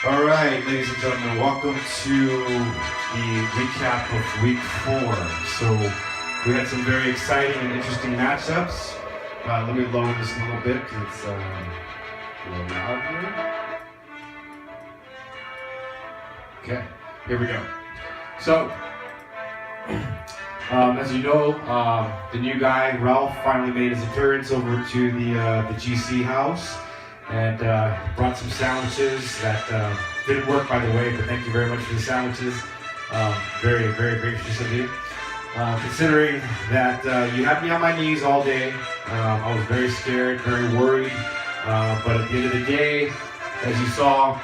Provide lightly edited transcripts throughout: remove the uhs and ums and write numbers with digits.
All right, ladies and gentlemen, welcome to the recap of week 4. So we had some very exciting and interesting matchups. Let me lower this a little bit because it's a little loud here. Okay, here we go. So, as you know, the new guy, Ralph, finally made his appearance over to the GC house and brought some sandwiches that didn't work, by the way, but thank you very much for the sandwiches. Very, very gracious of you. Considering that you had me on my knees all day, I was very scared, very worried, but at the end of the day, as you saw,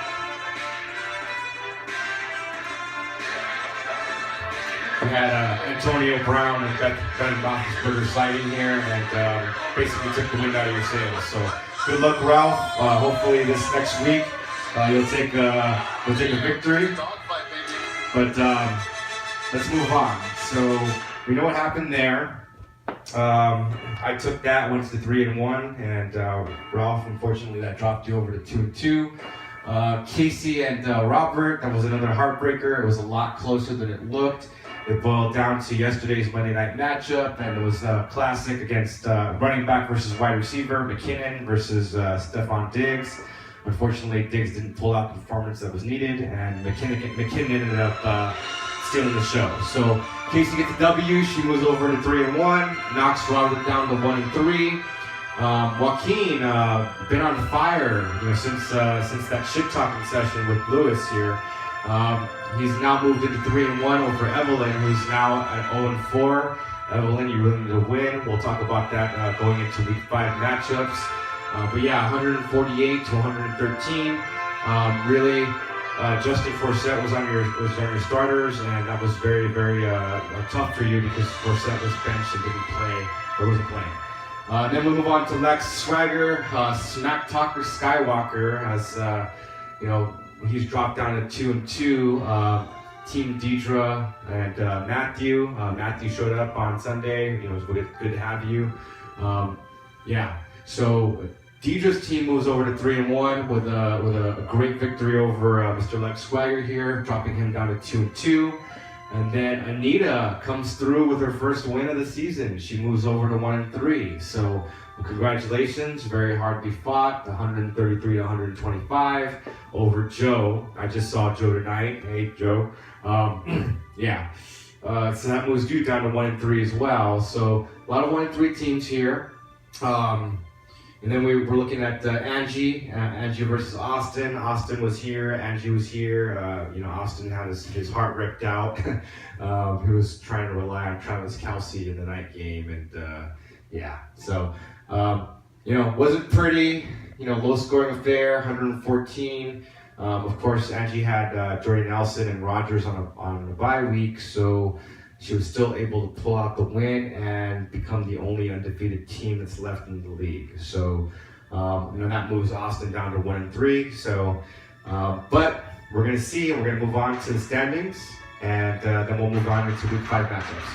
we had Antonio Brown and Ben Roethlisberger sighting here, and basically took the wind out of your sails. So good luck, Ralph. Hopefully this next week you'll take a victory. But let's move on. So we know what happened there. I took that, went to 3-1, and Ralph, unfortunately, that dropped you over to 2-2. Casey and Robert, that was another heartbreaker. It was a lot closer than it looked. It boiled down to yesterday's Monday night matchup, and it was a classic against running back versus wide receiver, McKinnon versus Stephon Diggs. Unfortunately, Diggs didn't pull out the performance that was needed, and McKinnon ended up stealing the show. So Casey gets a W. She moves over to 3-1, knocks Robert down to 1-3. Joaquin been on fire, since that shit talking session with Lewis here. He's now moved into 3-1 over Evelyn, who's now at 0-4. Evelyn, you really need to win. We'll talk about that going into week 5 matchups. But yeah, 148 to 113. Really, Justin Forsett was on your starters, and that was very, very tough for you because Forsett was benched and didn't play or wasn't playing. Then we move on to Lex Swagger, Smack Talker Skywalker, as he's dropped down to 2-2. Team Deidre and Matthew. Matthew showed up on Sunday. It was good to have you. So Deidre's team moves over to 3-1 with a great victory over Mr. Lex Swagger here, dropping him down to 2-2. And then Anita comes through with her first win of the season. She moves over to 1-3. So congratulations, very hard to be fought, 133 to 125 over Joe. I just saw Joe tonight. Hey, Joe. So that moves you down to 1-3 as well. So a lot of 1-3 teams here. And then we were looking at Angie versus Austin. Austin was here, Angie was here. Austin had his heart ripped out. He was trying to rely on Travis Kelce in the night game, and wasn't pretty. Low scoring affair, 114. Of course, Angie had Jordy Nelson and Rodgers on a bye week, so she was still able to pull out the win and become the only undefeated team that's left in the league. So, that moves Austin down to 1-3. So, but we're going to see, and we're going to move on to the standings, and then we'll move on into week 5 matchups.